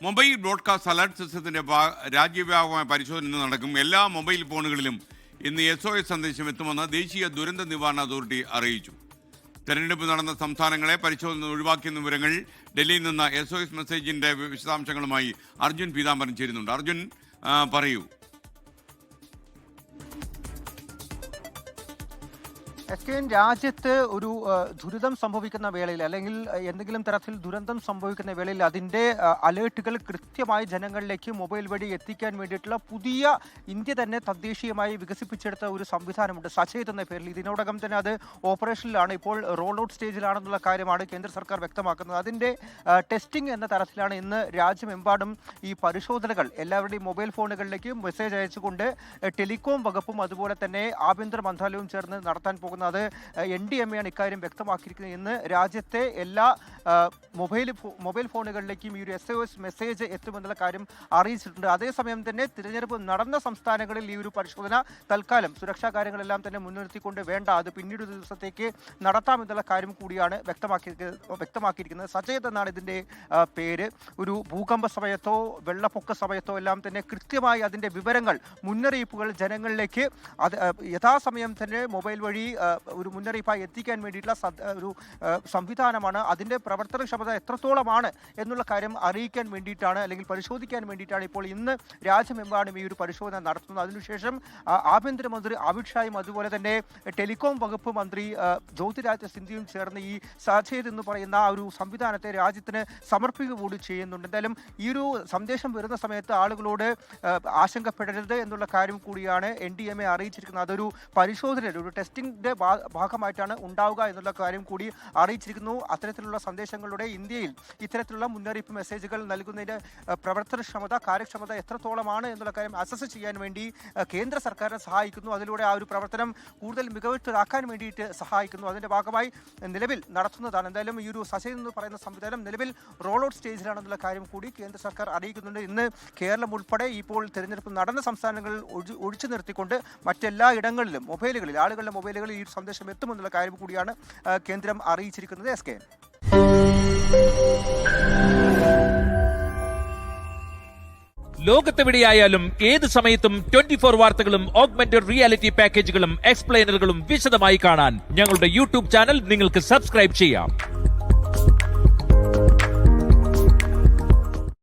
Mobile broadcast alert സിസ്റ്റത്തിന്റെ രാജ്യവ്യാപകമായ പരിശോധന ഇന്ന് നടക്കും. എല്ലാ മൊബൈൽ ഫോണുകളിലും ഇന്ന് SOS സന്ദേശം എത്തുമെന്ന് ദേശീയ ദുരന്ത നിവാരണ അതോറിറ്റി അറിയിച്ചു. തെരഞ്ഞെടുപ്പ് നടന്ന സംസ്ഥാനങ്ങളെ പരിശോധന ഒഴിവാക്കിയ വിവരങ്ങൾ ഡൽഹിയിൽ നിന്ന് SOS മെസ്സേജിന്റെ വിശദാംശങ്ങളുമായി അർജുൻ പീതാംബരൻ ചേരുന്നുണ്ട്. അർജുൻ, പറയൂ. രാജ്യത്ത് ഒരു ദുരിതം സംഭവിക്കുന്ന വേളയിൽ അല്ലെങ്കിൽ എന്തെങ്കിലും തരത്തിൽ ദുരന്തം സംഭവിക്കുന്ന വേളയിൽ അതിൻ്റെ അലേർട്ടുകൾ കൃത്യമായി ജനങ്ങളിലേക്ക് മൊബൈൽ വഴി എത്തിക്കാൻ വേണ്ടിയിട്ടുള്ള പുതിയ ഇന്ത്യ തന്നെ തദ്ദേശീയമായി വികസിപ്പിച്ചെടുത്ത ഒരു സംവിധാനമുണ്ട്, സചേത് എന്ന പേരിൽ. ഇതിനോടകം തന്നെ അത് ഓപ്പറേഷനിലാണ്, ഇപ്പോൾ റോൾ ഔട്ട് സ്റ്റേജിലാണെന്നുള്ള കാര്യമാണ് കേന്ദ്ര സർക്കാർ വ്യക്തമാക്കുന്നത്. അതിൻ്റെ ടെസ്റ്റിംഗ് എന്ന തരത്തിലാണ് ഇന്ന് രാജ്യമെമ്പാടും ഈ പരിശോധനകൾ എല്ലാവരുടെയും മൊബൈൽ ഫോണുകളിലേക്ക് മെസ്സേജ് അയച്ചുകൊണ്ട് ടെലികോം വകുപ്പും അതുപോലെ തന്നെ ആഭ്യന്തര മന്ത്രാലയവും ചേർന്ന് നടത്താൻ പോകുന്നത്. NDMA ആണ് ഇക്കാര്യം വ്യക്തമാക്കിയിരിക്കുന്നത്. ഇന്ന് രാജ്യത്തെ എല്ലാ മൊബൈൽ ഫോണുകളിലേക്കും ഈ ഒരു SOS മെസ്സേജ് എത്തുമെന്നുള്ള കാര്യം അറിയിച്ചിട്ടുണ്ട്. അതേസമയം തന്നെ തിരഞ്ഞെടുപ്പ് നടന്ന സംസ്ഥാനങ്ങളിൽ ഈ ഒരു പരിശോധന തൽക്കാലം സുരക്ഷാ കാര്യങ്ങളെല്ലാം തന്നെ മുൻനിർത്തിക്കൊണ്ട് വേണ്ട, അത് പിന്നീട് ഒരു ദിവസത്തേക്ക് നടത്താമെന്നുള്ള കാര്യം കൂടിയാണ് വ്യക്തമാക്കിയിരിക്കുന്നത്. സചേത് എന്നാണ് ഇതിൻ്റെ പേര്. ഒരു ഭൂകമ്പ സമയത്തോ വെള്ളപ്പൊക്ക സമയത്തോ എല്ലാം തന്നെ കൃത്യമായി അതിൻ്റെ വിവരങ്ങൾ, മുന്നറിയിപ്പുകൾ ജനങ്ങളിലേക്ക് യഥാസമയം തന്നെ മൊബൈൽ വഴി ഒരു മുന്നറിയിപ്പായി എത്തിക്കാൻ വേണ്ടിയിട്ടുള്ള ഒരു സംവിധാനമാണ്. അതിൻ്റെ പ്രവർത്തനക്ഷമത എത്രത്തോളമാണ് എന്നുള്ള കാര്യം അറിയിക്കാൻ വേണ്ടിയിട്ടാണ് അല്ലെങ്കിൽ പരിശോധിക്കാൻ വേണ്ടിയിട്ടാണ് ഇപ്പോൾ ഇന്ന് രാജ്യമെമ്പാടും ഈ ഒരു പരിശോധന നടത്തുന്നത്. അതിനുശേഷം ആഭ്യന്തരമന്ത്രി അമിത്ഷായും അതുപോലെ തന്നെ ടെലികോം വകുപ്പ് മന്ത്രി ജ്യോതിരാദിത്യ സിന്ധ്യയും ചേർന്ന് ഈ സചേത് എന്ന് പറയുന്ന ഒരു സംവിധാനത്തെ രാജ്യത്തിന് സമർപ്പിക്കുക കൂടി ചെയ്യുന്നുണ്ട്. എന്തായാലും ഈ ഒരു സന്ദേശം വരുന്ന സമയത്ത് ആളുകളോട് ആശങ്കപ്പെടരുത് എന്നുള്ള കാര്യം കൂടിയാണ് NDMA അറിയിച്ചിരിക്കുന്നത്. അതൊരു പരിശോധനയുടെ ഒരു ടെസ്റ്റിംഗിന്റെ ഭാഗമായിട്ടാണ് ഉണ്ടാവുക എന്നുള്ള കാര്യം കൂടി അറിയിച്ചിരിക്കുന്നു. അത്തരത്തിലുള്ള സന്ദേശങ്ങളുടെ ഇന്ത്യയിൽ ഇത്തരത്തിലുള്ള മുന്നറിയിപ്പ് മെസ്സേജുകൾ നൽകുന്നതിന്റെ പ്രവർത്തനക്ഷമത, കാര്യക്ഷമത എത്രത്തോളമാണ് എന്നുള്ള കാര്യം അസസ് ചെയ്യാൻ വേണ്ടി കേന്ദ്ര സർക്കാരിനെ സഹായിക്കുന്നു. അതിലൂടെ ആ ഒരു പ്രവർത്തനം കൂടുതൽ മികവുറ്റതാക്കാൻ വേണ്ടിയിട്ട് സഹായിക്കുന്നു. അതിന്റെ ഭാഗമായി നിലവിൽ നടത്തുന്നതാണ്. എന്തായാലും ഈ ഒരു സചേത് എന്ന് പറയുന്ന സംവിധാനം നിലവിൽ റോൾ ഔട്ട് സ്റ്റേജിലാണെന്നുള്ള കാര്യം കൂടി കേന്ദ്ര സർക്കാർ അറിയിക്കുന്നുണ്ട്. ഇന്ന് കേരളം ഉൾപ്പെടെ ഇപ്പോൾ തിരഞ്ഞെടുപ്പ് നടന്ന സംസ്ഥാനങ്ങളിൽ ഒഴിച്ചു നിർത്തിക്കൊണ്ട് മറ്റെല്ലാ ഇടങ്ങളിലും ആളുകളുടെ മൊബൈലുകളിൽ ഈ സന്ദേശം എത്തുമെന്നുള്ള കാര്യം കൂടിയാണ് കേന്ദ്രം അറിയിച്ചിരിക്കുന്നത്. SK ലോകത്തെവിടെയായാലും ഏത് സമയത്തും 24 വാർത്തകളും ഓഗ്മെന്റഡ് റിയാലിറ്റി പാക്കേജുകളും എക്സ്പ്ലെയിനറുകളും വിശദമായി കാണാൻ ഞങ്ങളുടെ YouTube ചാനൽ നിങ്ങൾക്ക് സബ്സ്ക്രൈബ് ചെയ്യാം.